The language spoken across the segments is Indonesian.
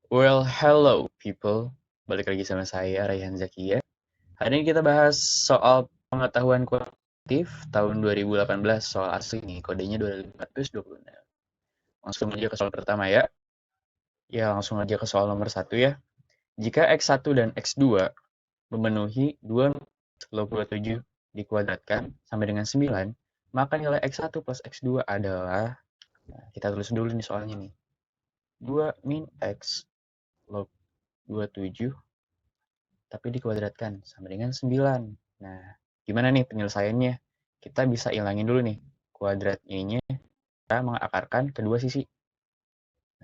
Well, hello people. Balik lagi sama saya, Raihan Zakia. Hari ini kita bahas soal pengetahuan kuantitatif tahun 2018, soal asli nih, kodenya 2426. Langsung aja ke soal pertama ya. Ya, langsung aja ke soal nomor 1 ya. Jika X1 dan X2 memenuhi 2 log 27 dikuadratkan sampai dengan 9, maka nilai X1 plus X2 adalah, nah, kita tulis dulu nih soalnya nih, 2 min X log 27 tapi dikuadratkan sama dengan 9. Nah, gimana nih penyelesaiannya? Kita bisa ilangin dulu nih kuadrat ininya, kita mengakarkan kedua sisi.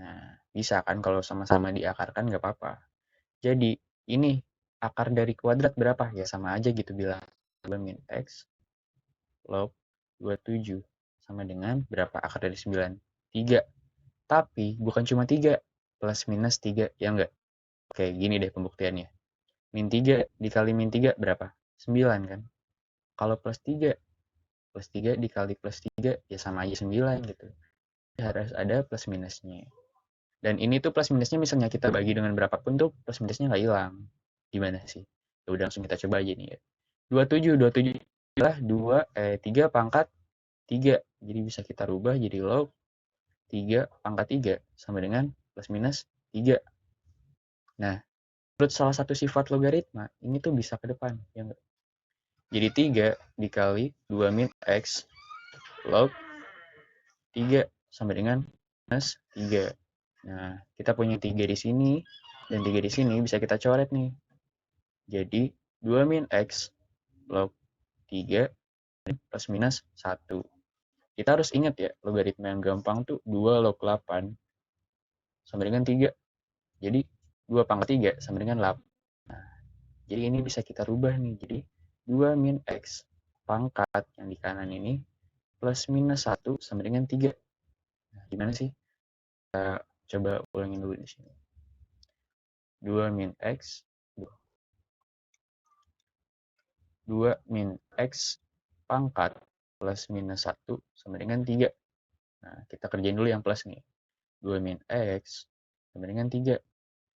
Nah, bisa kan kalau sama-sama diakarkan nggak apa-apa. Jadi, ini akar dari kuadrat berapa? Ya sama aja gitu bilang. 2 min X log 27 sama dengan berapa akar dari 9? 3. Tapi bukan cuma 3, plus minus 3, ya enggak? Oke, gini deh pembuktiannya. Min 3 dikali min 3 berapa? 9 kan? Kalau plus 3 dikali plus 3 ya sama aja 9 gitu. Harus ada plus minusnya. Dan ini tuh plus minusnya misalnya kita bagi dengan berapapun tuh plus minusnya nggak hilang. Gimana sih? Ya udah langsung kita coba aja nih ya. 27 adalah 3 pangkat 3. Jadi bisa kita rubah jadi log 3 pangkat 3 sama dengan plus minus 3. Nah, menurut salah satu sifat logaritma, ini tuh bisa ke depan. Ya enggak? Jadi 3 dikali 2 min X log 3 sama dengan minus 3. Nah, kita punya 3 di sini dan 3 di sini bisa kita coret nih. Jadi 2 min X log 3 plus minus 1. Kita harus ingat ya, logaritma yang gampang tuh 2 log 8 sama dengan 3. Jadi 2 pangkat 3 sama dengan 8. Nah, jadi ini bisa kita rubah nih. Jadi 2 min X pangkat yang di kanan ini plus minus 1 sama dengan 3. Nah, gimana sih? Kita coba ulangin dulu di sini. 2 min X 2 min X pangkat plus minus 1 sama dengan 3. Nah, kita kerjain dulu yang plus nih. 2 min X sama dengan 3.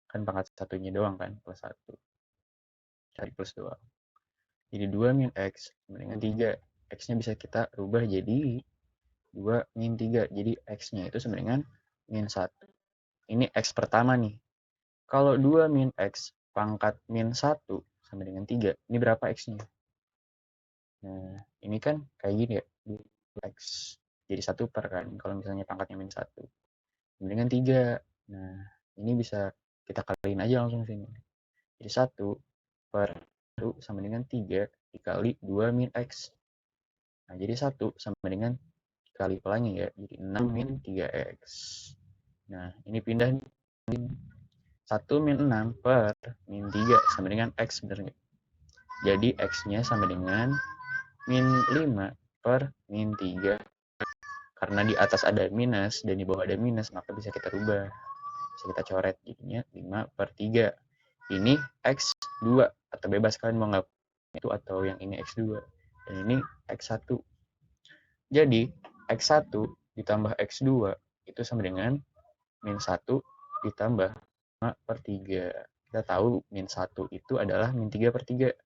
Kan pangkat satunya doang kan, plus 1. Cari plus doang. Jadi 2 min X sama dengan 3. X-nya bisa kita rubah jadi 2 min 3. Jadi X-nya itu sama dengan min 1. Ini X pertama nih. Kalau 2 min X pangkat min 1 sama dengan 3, ini berapa X-nya? Nah, ini kan kayak gini ya, X. Jadi 1 per kan, kalau misalnya pangkatnya min 1. Dengan 3. Nah, ini bisa kita kaliin aja langsung sini. Jadi 1 per 1 sama dengan 3 dikali 2 min X. Nah, jadi 1 sama dengan dikali pelangi ya, jadi 6 min 3X. Nah, ini pindah nih. 1 min 6 per min 3 sama dengan X, bener nggak? Jadi X-nya sama dengan min 5 per min 3. Karena di atas ada minus dan di bawah ada minus, maka bisa kita rubah. Bisa kita coret jadinya 5 per 3. Ini X2, atau bebas kalian mau nggak itu atau yang ini X2. Dan ini X1. Jadi X1 ditambah X2 itu sama dengan min 1 ditambah 5 per 3. Kita tahu min 1 itu adalah min 3 per 3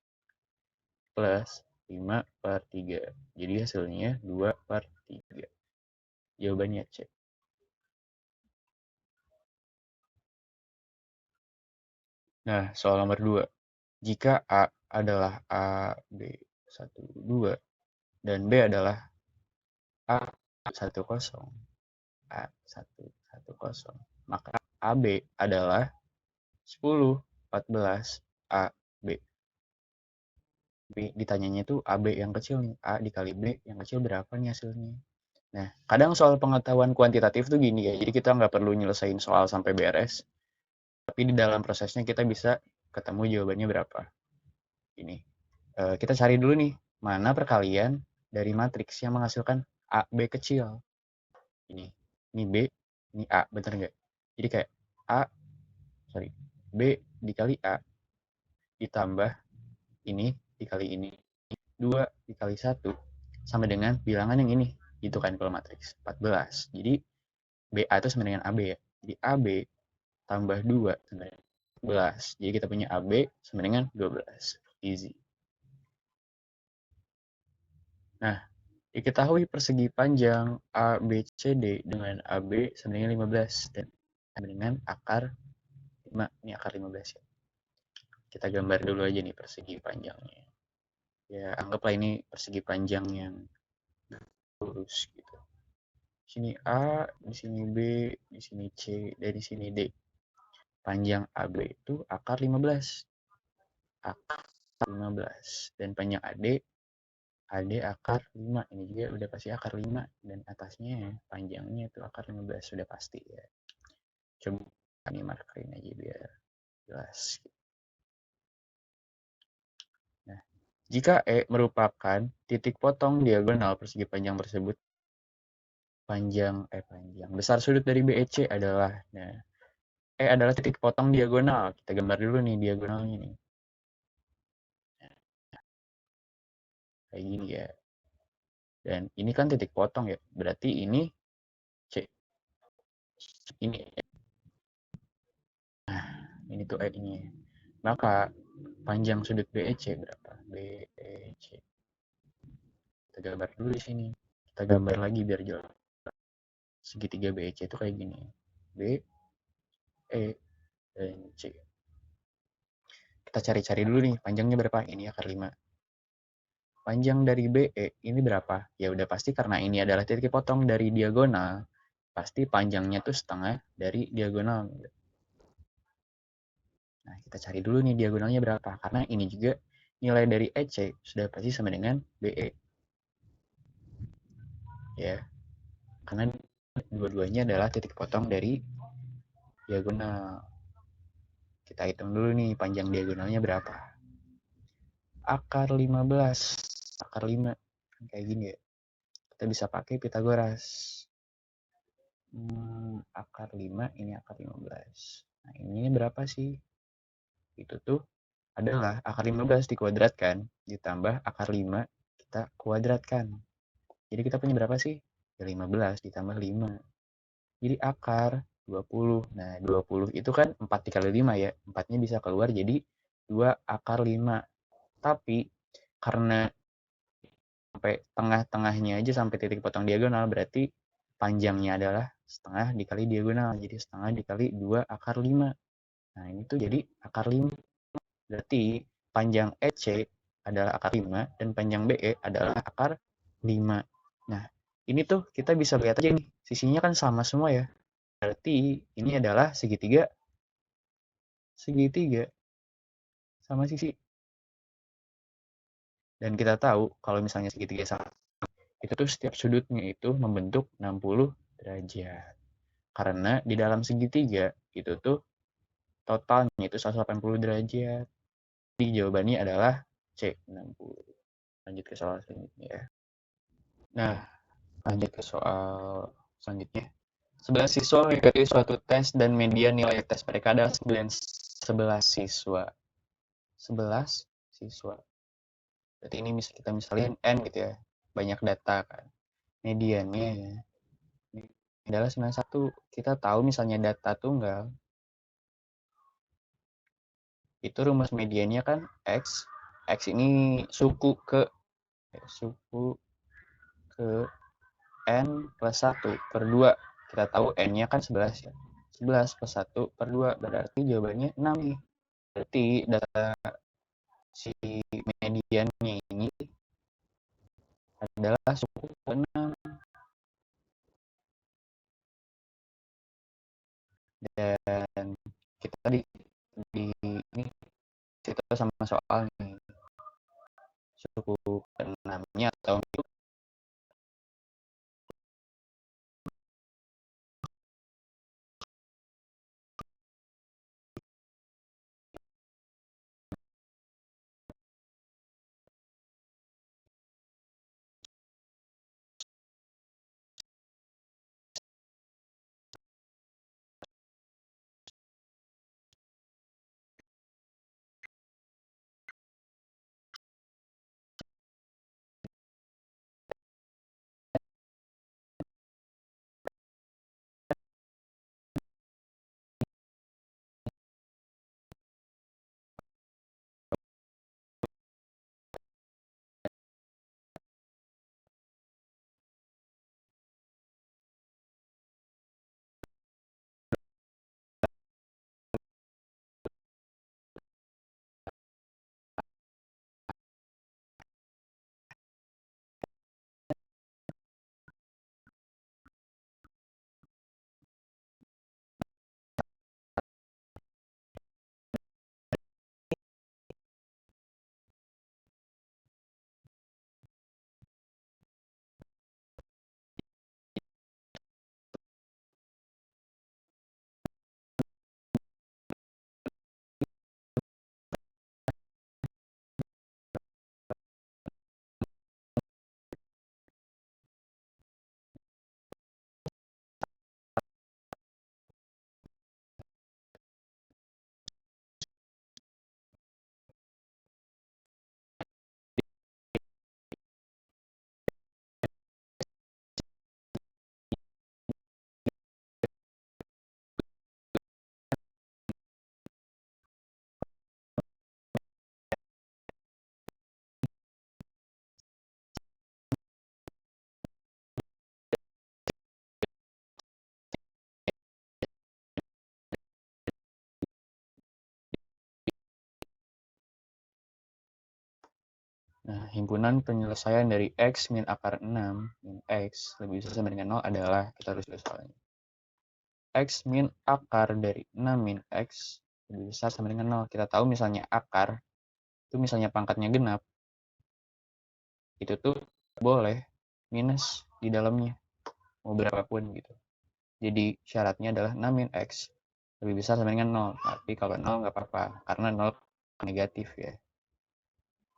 plus 5 per 3. Jadi hasilnya 2 per 3. Jawabannya C. Nah, soal nomor 2. Jika A adalah A, B, 1, 2, dan B adalah A, 1, 0, A, 1, 1, 0, maka AB adalah 10, 14, A, B. Ditanyanya itu AB yang kecil nih, A dikali B yang kecil berapa nih hasilnya. Nah, kadang soal pengetahuan kuantitatif tuh gini ya, jadi kita nggak perlu nyelesain soal sampai beres, tapi di dalam prosesnya kita bisa ketemu jawabannya berapa. Ini, kita cari dulu nih, mana perkalian dari matriks yang menghasilkan A, B kecil. Ini B, ini A, bener nggak? Jadi kayak B dikali A ditambah ini dikali ini 2 dikali 1 sama dengan bilangan yang ini gitu kan kalau matriks 14. Jadi BA itu sama dengan AB ya. Jadi AB tambah 2 sama dengan 12. Jadi kita punya AB sama dengan 12. Easy. Nah, diketahui persegi panjang ABCD dengan AB sama dengan 15 dan sama dengan akar 5. Ini akar 15 ya. Kita gambar dulu aja nih persegi panjangnya. Ya, anggaplah ini persegi panjang yang lurus gitu. Di sini A, di sini B, di sini C, dan di sini D. Panjang AB itu akar 15. Akar 15. Dan panjang AD akar 5. Ini juga udah pasti akar 5. Dan atasnya panjangnya itu akar 15. Sudah pasti ya. Coba kami markerin aja biar jelas. Nah, jika E merupakan titik potong diagonal persegi panjang tersebut, panjang besar sudut dari BEC adalah, nah, E adalah titik potong diagonal. Kita gambar dulu nih diagonalnya nih. Nah, kayak gini ya. Dan ini kan titik potong ya. Berarti ini C. Ini E. Nah, ini tuh E ini. Maka panjang sudut BEC berapa? BEC. Kita gambar dulu di sini. Kita gambar lagi biar jelas. Segitiga BEC itu kayak gini. B, E, dan C. Kita cari-cari dulu nih, panjangnya berapa? Ini akar 5. Panjang dari BE ini berapa? Ya udah pasti karena ini adalah titik potong dari diagonal, pasti panjangnya tuh setengah dari diagonal. Nah, kita cari dulu nih diagonalnya berapa. Karena ini juga nilai dari EC sudah pasti sama dengan BE. Ya, karena dua-duanya adalah titik potong dari diagonal. Kita hitung dulu nih panjang diagonalnya berapa. Akar 15. Akar 5. Kayak gini ya. Kita bisa pakai Pitagoras. Akar 5, ini akar 15. Nah, ini berapa sih? Itu tuh adalah akar 15 dikuadratkan, ditambah akar 5, kita kuadratkan. Jadi kita punya berapa sih? Ya 15 ditambah 5. Jadi akar 20. Nah, 20 itu kan 4 dikali 5 ya. 4-nya bisa keluar jadi 2 akar 5. Tapi karena sampai tengah-tengahnya aja sampai titik potong diagonal, berarti panjangnya adalah setengah dikali diagonal. Jadi setengah dikali 2 akar 5. Nah, ini tuh jadi akar 5. Berarti panjang EC adalah akar 5 dan panjang BE adalah akar 5. Nah, ini tuh kita bisa lihat aja nih, sisinya kan sama semua ya. Berarti ini adalah segitiga sama sisi. Dan kita tahu kalau misalnya segitiga sama, itu tuh setiap sudutnya itu membentuk 60 derajat. Karena di dalam segitiga itu tuh totalnya itu 180 derajat. Jadi jawabannya adalah C, 60. Lanjut ke soal selanjutnya ya. Nah, lanjut ke soal selanjutnya. 11 siswa mengikuti suatu tes dan median nilai tes mereka adalah 11 siswa. 11 siswa. Berarti ini bisa kita misalin N gitu ya. Banyak data kan. Mediannya adalah 91. Kita tahu misalnya data tunggal, itu rumus mediannya kan X. X ini suku ke N plus 1 per 2. Kita tahu N-nya kan 11 ya. 11 plus 1 per 2 berarti jawabannya 6 nih. Berarti data si mediannya ini adalah suku ke 6. Dan kita di ini kita sama soal nih. Suku ke 6-nya atau Nah, himpunan penyelesaian dari X min akar 6 min X lebih besar sama dengan 0 adalah, kita harus tulis soalnya. X min akar dari 6 min X lebih besar sama dengan 0. Kita tahu misalnya akar, itu misalnya pangkatnya genap, itu tuh boleh minus di dalamnya, mau berapapun gitu. Jadi syaratnya adalah 6 min X lebih besar sama dengan 0. Tapi kalau 0 nggak apa-apa, karena 0 negatif ya.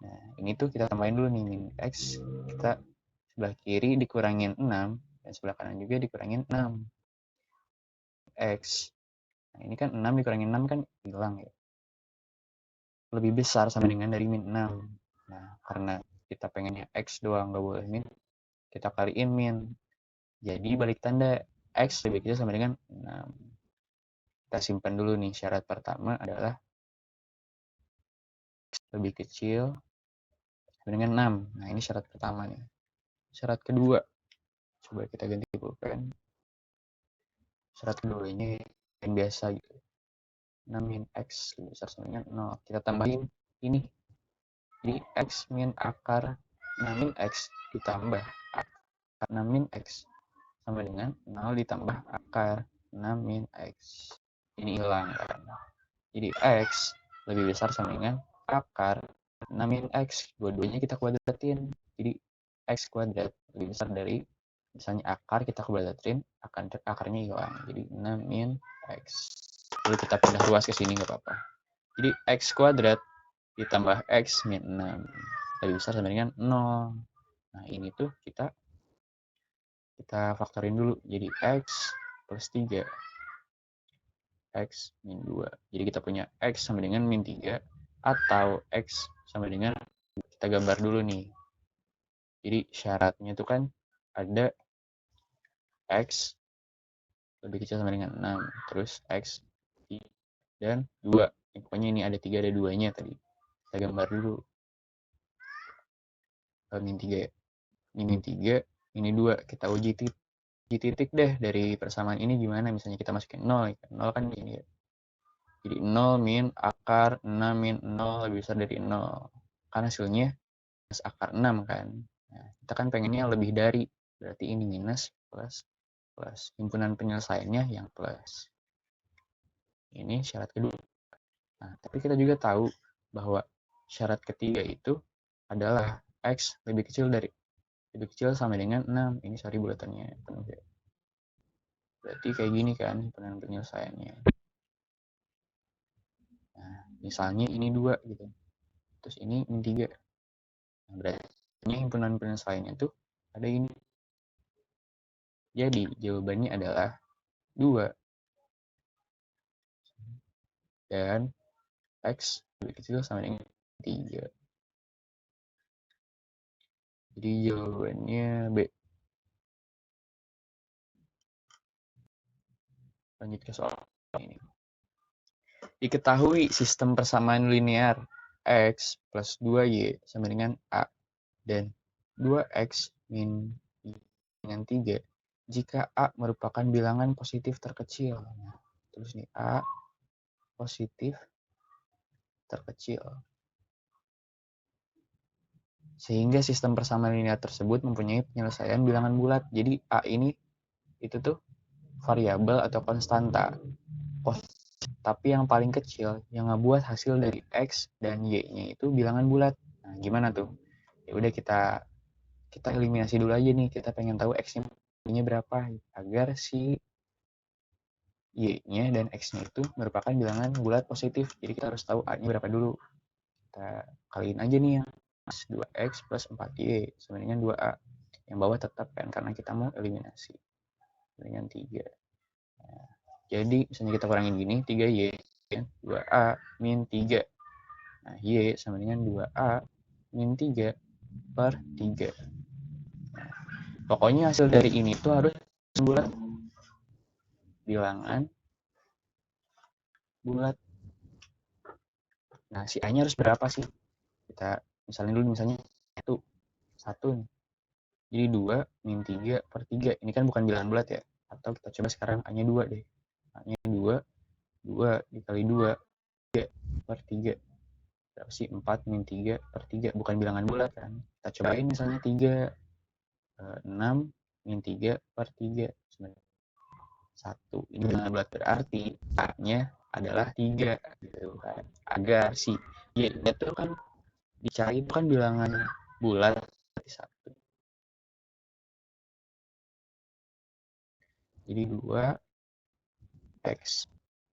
Nah, ini tuh kita tambahin dulu nih, min X. Kita sebelah kiri dikurangin 6, dan sebelah kanan juga dikurangin 6. X. Nah, ini kan 6 dikurangin 6 kan hilang ya. Lebih besar sama dengan dari min 6. Nah, karena kita pengennya X doang, nggak boleh min, kita kaliin min. Jadi balik tanda, X lebih kecil sama dengan 6. Kita simpan dulu nih, syarat pertama adalah X lebih kecil sama dengan 6. Nah, ini syarat pertama nih. Syarat kedua, coba kita ganti pulpen. Syarat kedua ini yang biasa gitu. 6 min X lebih besar sama dengan 0. Kita tambahin ini. Jadi X min akar 6 min X ditambah akar 6 min X sama dengan 0 ditambah akar 6 min X. Ini hilang kan. Jadi X lebih besar sama dengan akar 6 min X. Dua-duanya kita kuadratin. Jadi X kuadrat lebih besar dari, misalnya akar kita kuadratin, akarnya hilang. Jadi 6 min X. Lalu kita pindah ruas ke sini nggak apa-apa. Jadi X kuadrat ditambah X min 6 lebih besar sama dengan 0. Nah, ini tuh kita faktorin dulu. Jadi X plus 3. X min 2. Jadi kita punya X sama dengan min 3. Atau X sama dengan, kita gambar dulu nih. Jadi syaratnya itu kan ada X lebih kecil sama dengan 6. Terus X dan 2. Pokoknya ini ada 3, ada 2-nya tadi. Kita gambar dulu. Min 3 ya. Ini min 3, ini 2. Kita uji titik deh dari persamaan ini gimana. Misalnya kita masukin 0. 0 kan ini ya. Jadi 0 min akar 6 min 0 lebih besar dari 0. Kan hasilnya minus akar 6 kan. Nah, kita kan pengennya lebih dari. Berarti ini minus plus plus. Himpunan penyelesaiannya yang plus. Ini syarat kedua. Nah, tapi kita juga tahu bahwa syarat ketiga itu adalah X lebih kecil sama dengan 6. Ini sorry bulatannya penuh ya. Berarti kayak gini kan himpunan penyelesaiannya. Nah, misalnya ini 2 gitu. Terus ini 3. Nah, berarti himpunan penyelesaiannya tuh ada ini. Jadi jawabannya adalah 2. Dan X lebih kecil sama dengan 3. Jadi jawabannya B. Lanjut ke soal ini. Diketahui sistem persamaan linear X plus 2Y sama dengan A dan 2X min dengan 3 jika A merupakan bilangan positif terkecil. Nah, terus nih A positif terkecil. Sehingga sistem persamaan linear tersebut mempunyai penyelesaian bilangan bulat. Jadi A ini itu tuh variabel atau konstanta. Tapi yang paling kecil yang ngebuat hasil dari X dan Y-nya itu bilangan bulat. Nah, gimana tuh? Ya udah kita eliminasi dulu aja nih. Kita pengen tahu X-nya berapa agar si Y-nya dan X-nya itu merupakan bilangan bulat positif. Jadi kita harus tahu A-nya berapa dulu. Kita kaliin aja nih yang 2X plus 4Y sama dengan 2A. Yang bawah tetap kan karena kita mau eliminasi. Dengan 3. Nah, jadi misalnya kita kurangin gini, 3Y, 2A min 3. Nah, Y sama dengan 2A min 3 per 3. Nah, pokoknya hasil dari ini tuh harus bulat. Bilangan bulat. Nah, si A-nya harus berapa sih? Kita misalnya 1 nih. Jadi 2 min 3 per 3. Ini kan bukan bilangan bulat ya. Atau kita coba sekarang A-nya 2 deh. A-nya 2 dikali 2, 3 per 3. berapa sih? 4 min 3 per 3, bukan bilangan bulat kan. Kita cobain misalnya 3, 6 min 3 per 3, 1. Ini bilangan bulat, berarti A-nya adalah 3 gitu kan. Agar si Y-nya itu kan dicari itu kan bilangan bulat, berarti 1. Jadi 2x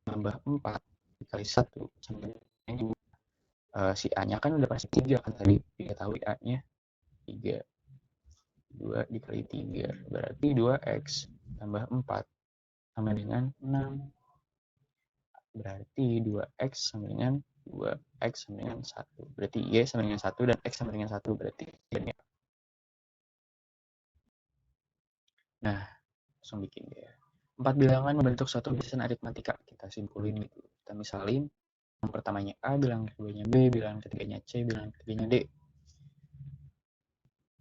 tambah 4 dikali 1 sama dengan si A-nya kan udah pasti 3 kan tadi. Kita tahu A-nya 3. 2 dikali 3 berarti 2x tambah 4 sama dengan 6. Berarti 2x sama dengan 2x sama dengan 1. Berarti Y sama dengan 1 dan X sama dengan 1. Berarti ini. Nah, langsung bikin ya. 4 bilangan membentuk suatu barisan aritmatika. Kita simpulin gitu. Kita misalin yang pertamanya A, bilangan keduanya B, bilangan ketiganya C, bilangan ketiganya D.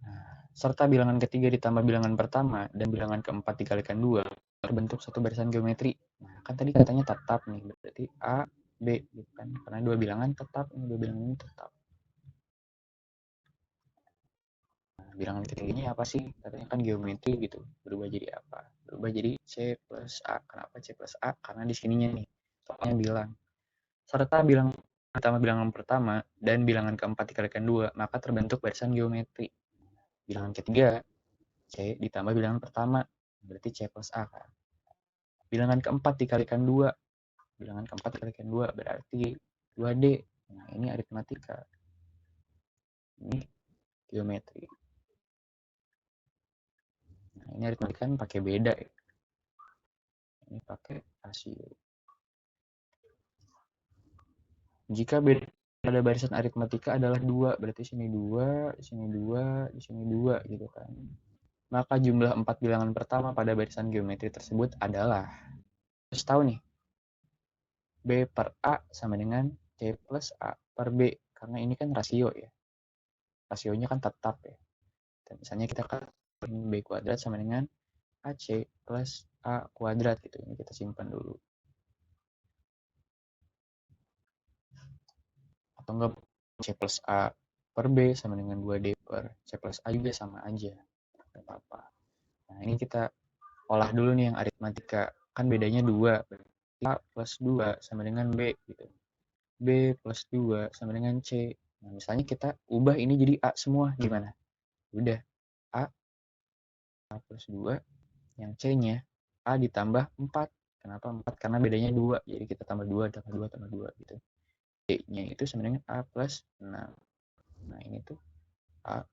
Nah, serta bilangan ketiga ditambah bilangan pertama dan bilangan keempat dikalikan 2 terbentuk satu barisan geometri. Nah, kan tadi katanya tetap nih, berarti A, B gitu kan. Karena dua bilangan tetap, ini dua bilangan ini tetap. Nah, bilangan ketiganya apa sih? Katanya kan geometri gitu. Berubah jadi apa? Berubah jadi C plus A. Kenapa C plus A? Karena di sininya nih, soalnya bilang serta bilangan pertama dan bilangan keempat dikalikan 2, maka terbentuk barisan geometri. Bilangan ketiga C ditambah bilangan pertama, berarti C plus A kan. Bilangan keempat dikalikan 2, bilangan keempat dikalikan 2 berarti 2D. Nah, ini aritmatika. Ini geometri. Nah, ini aritmatika kan pakai beda ya. Ini pakai rasio. Jika beda pada barisan aritmatika adalah 2, berarti sini 2, di sini 2, di sini 2 gitu kan. Maka jumlah 4 bilangan pertama pada barisan geometri tersebut adalah, harus tahu nih, B per A sama dengan C plus A per B. Karena ini kan rasio ya. Rasionya kan tetap ya. Dan misalnya kita kan B kuadrat sama dengan AC plus A kuadrat gitu. Ini kita simpan dulu. Atau enggak C plus A per B sama dengan 2D per C plus A juga sama aja. Tidak apa-apa. Nah, ini kita olah dulu nih yang aritmatika. Kan bedanya 2. A plus 2 sama dengan B gitu. B plus 2 sama dengan C. Nah, misalnya kita ubah ini jadi A semua. Gimana? Udah. A plus 2. Yang C-nya A ditambah 4. Kenapa 4? Karena bedanya 2. Jadi kita tambah 2, tambah 2, tambah 2 gitu. D-nya itu sama dengan A plus 6. Nah, ini tuh A,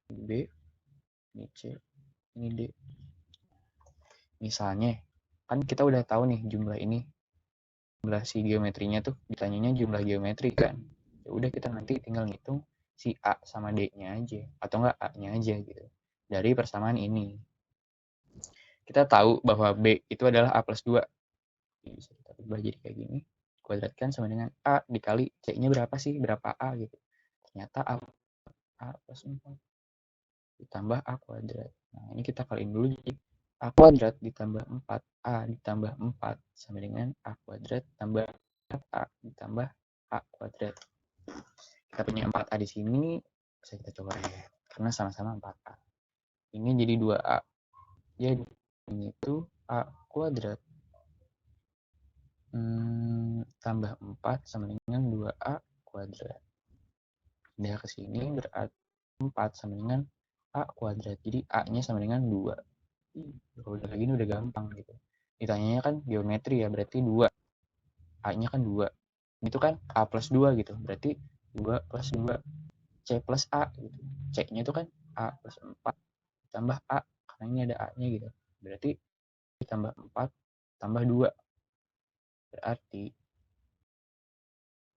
ini B, ini C, ini D. Misalnya, kan kita udah tahu nih jumlah ini. Jumlah si geometrinya tuh ditanyanya jumlah geometri kan. Ya udah kita nanti tinggal ngitung si A sama D-nya aja. Atau enggak A-nya aja gitu. Dari persamaan ini. Kita tahu bahwa B itu adalah A plus 2. Bisa kita ubah jadi kayak gini. Kuadratkan sama dengan A dikali C-nya berapa sih? Berapa A gitu. Ternyata A plus 4 ditambah A kuadrat. Nah, ini kita kaliin dulu jadi A kuadrat ditambah 4. A ditambah 4 sama dengan A kuadrat tambah A ditambah A kuadrat. Kita punya 4A di sini, bisa kita coba ya. Karena sama-sama 4A. Ini jadi 2A. Jadi ini itu A kuadrat tambah 4 sama dengan 2A kuadrat. Pindah ke sini berarti 4 sama dengan A kuadrat. Jadi A-nya sama dengan 2. Kalau udah kayak gini udah gampang gitu. Ditanyanya kan geometri ya, berarti 2. A-nya kan 2. Itu kan A plus 2 gitu. Berarti 2 plus 2. C plus A gitu. C-nya itu kan A plus 4 tambah A. Karena ini ada A-nya gitu. Berarti ditambah 4 tambah 2. Berarti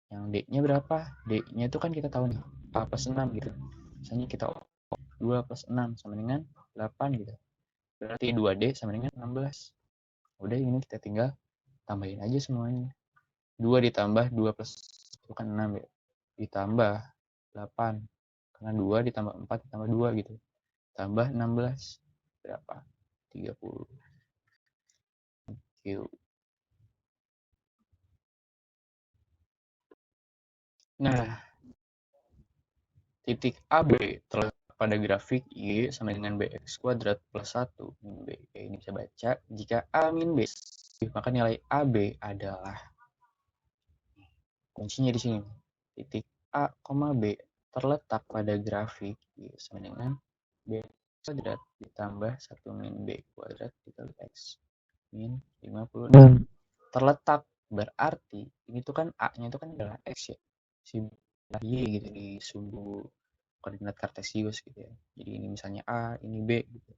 yang D-nya berapa? D-nya itu kan kita tahu nih. A plus 6 gitu. Misalnya kita 2 plus 6 sama dengan 8 gitu. Berarti 2D sama dengan 16. Udah ini kita tinggal tambahin aja semuanya. 2 ditambah 2 plus itu kan 6 ya. Ditambah 8. Karena 2 ditambah 4 ditambah 2 gitu. Tambah 16. Berapa? 30. Q. Nah, Titik AB terletak pada grafik Y sama dengan BX kuadrat plus 1 min B. Oke, ini bisa baca, jika A min B, maka nilai AB adalah, kuncinya di sini, titik A, B terletak pada grafik Y sama dengan B kuadrat ditambah 1 min B kuadrat dikali X min 56. Terletak berarti ini tuh kan A-nya itu kan adalah X ya. Si Y gitu di sumbu koordinat kartesius gitu ya. Jadi ini misalnya A, ini B gitu.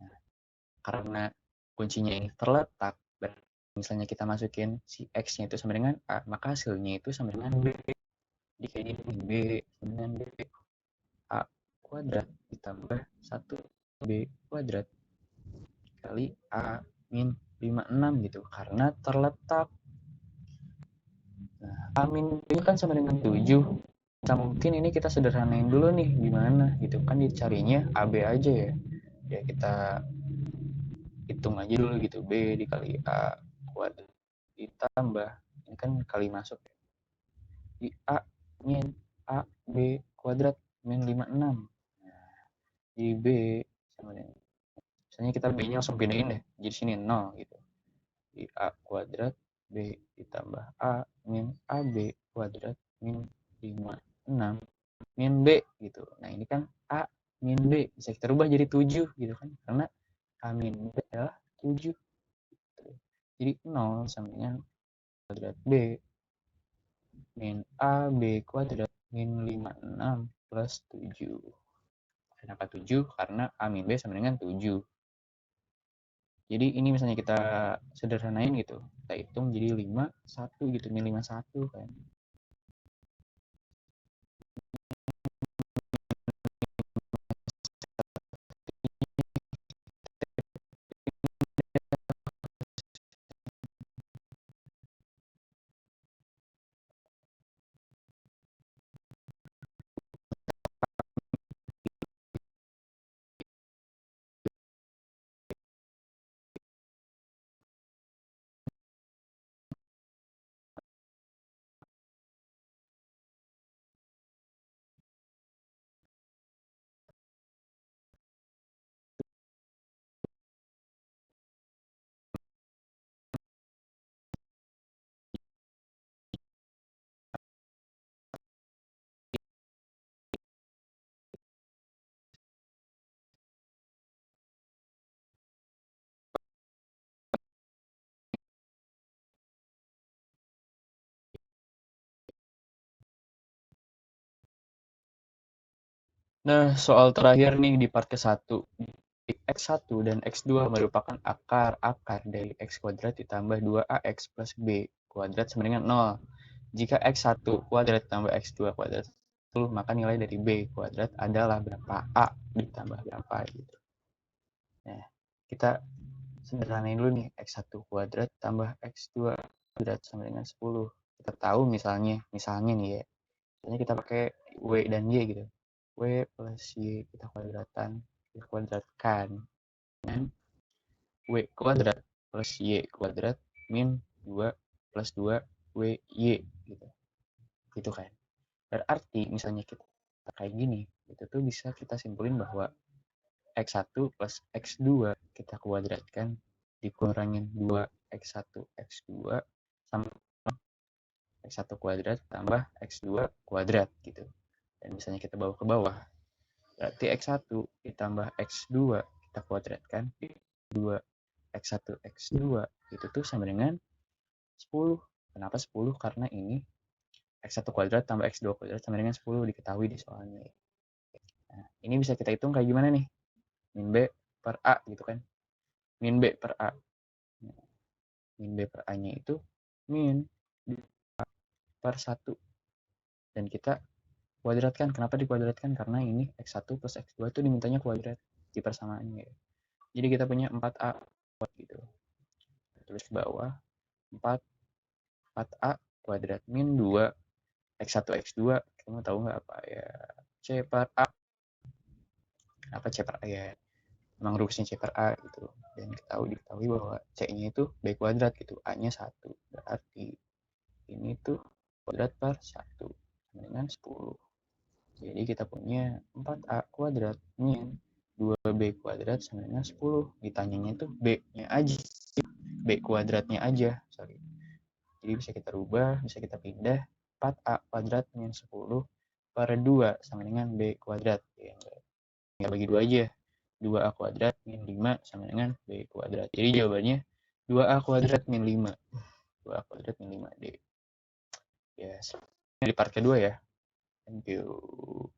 Nah, karena kuncinya ini terletak, misalnya kita masukin si X-nya itu sama dengan A, maka hasilnya itu sama dengan B. Jadi kayak gini, B sama dengan B. A kuadrat ditambah 1 B kuadrat kali A min 56 gitu. Karena terletak. Nah, A min B kan sama dengan 7. Nah, mungkin ini kita sederhanain dulu nih gimana gitu kan, dicarinya AB aja ya. Ya kita hitung aja dulu gitu, B dikali A kuadrat ditambah, ini kan kali masuk ya, di A min A B kuadrat min 56. Nah, di B sama dengan, misalnya kita B nya langsung pindahin deh, jadi sini 0 gitu, di A kuadrat B ditambah A min AB kuadrat min 56 min B gitu. Nah ini kan A min B bisa kita rubah jadi 7 gitu kan, karena A min B adalah 7. Jadi 0 sama dengan kuadrat B min AB kuadrat min 56 plus 7. Kenapa 7? Karena A min B sama dengan 7. Jadi ini misalnya kita sederhanain gitu, kita hitung jadi 5, 1 gitu, min 51 kan. Nah, soal terakhir nih di part ke-1. X1 dan X2 merupakan akar-akar dari X kuadrat ditambah 2AX plus B kuadrat sama dengan 0. Jika X1 kuadrat ditambah X2 kuadrat 10, maka nilai dari B kuadrat adalah berapa? A ditambah berapa gitu. Nah, kita sederhanain dulu nih, X1 kuadrat tambah X2 kuadrat sama dengan 10. Kita tahu misalnya nih ya, misalnya kita pakai W dan Y gitu. W plus Y kita kuadratkan dengan W kuadrat plus Y kuadrat min 2 plus 2 WY gitu. Gitu kan. Berarti misalnya kita kayak gini, itu tuh bisa kita simpulin bahwa X1 plus X2 kita kuadratkan dikurangin 2 X1 X2 sama X1 kuadrat tambah X2 kuadrat gitu. Dan misalnya kita bawa ke bawah, berarti X1 ditambah X2 kita kuadratkan 2 X1 X2 itu tuh sama dengan 10. Kenapa 10? Karena ini X1 kuadrat tambah X2 kuadrat sama dengan 10, diketahui di soalnya. Nah, ini bisa kita hitung kayak gimana nih? Min B per A gitu kan. Min B per A. Min B per A-nya itu min per 1. Dan kita kuadratkan. Kenapa dikuadratkan? Karena ini X1 plus X2 itu dimintanya kuadrat di persamaannya. Jadi kita punya 4A gitu. Tulis ke bawah 4 4A kuadrat min 2 X1 X2, kamu tahu nggak apa ya, C per A. Apa C per A ya, memang rumusnya C per A gitu. Dan diketahui bahwa C-nya itu B kuadrat gitu, A-nya 1. Berarti ini tuh kuadrat per 1 dengan 10. Jadi Jadi kita punya 4A kuadrat min 2B kuadrat sama dengan 10. Ditanyanya tuh B-nya aja. B kuadratnya aja. Sorry. Jadi bisa kita rubah, bisa kita pindah. 4A kuadrat min 10 per 2 sama dengan B kuadrat. Ya, tinggal bagi 2 aja. 2A kuadrat min 5 sama dengan B kuadrat. Jadi jawabannya 2A kuadrat min 5. 2A kuadrat min 5D. Ya, di part kedua ya. Thank you.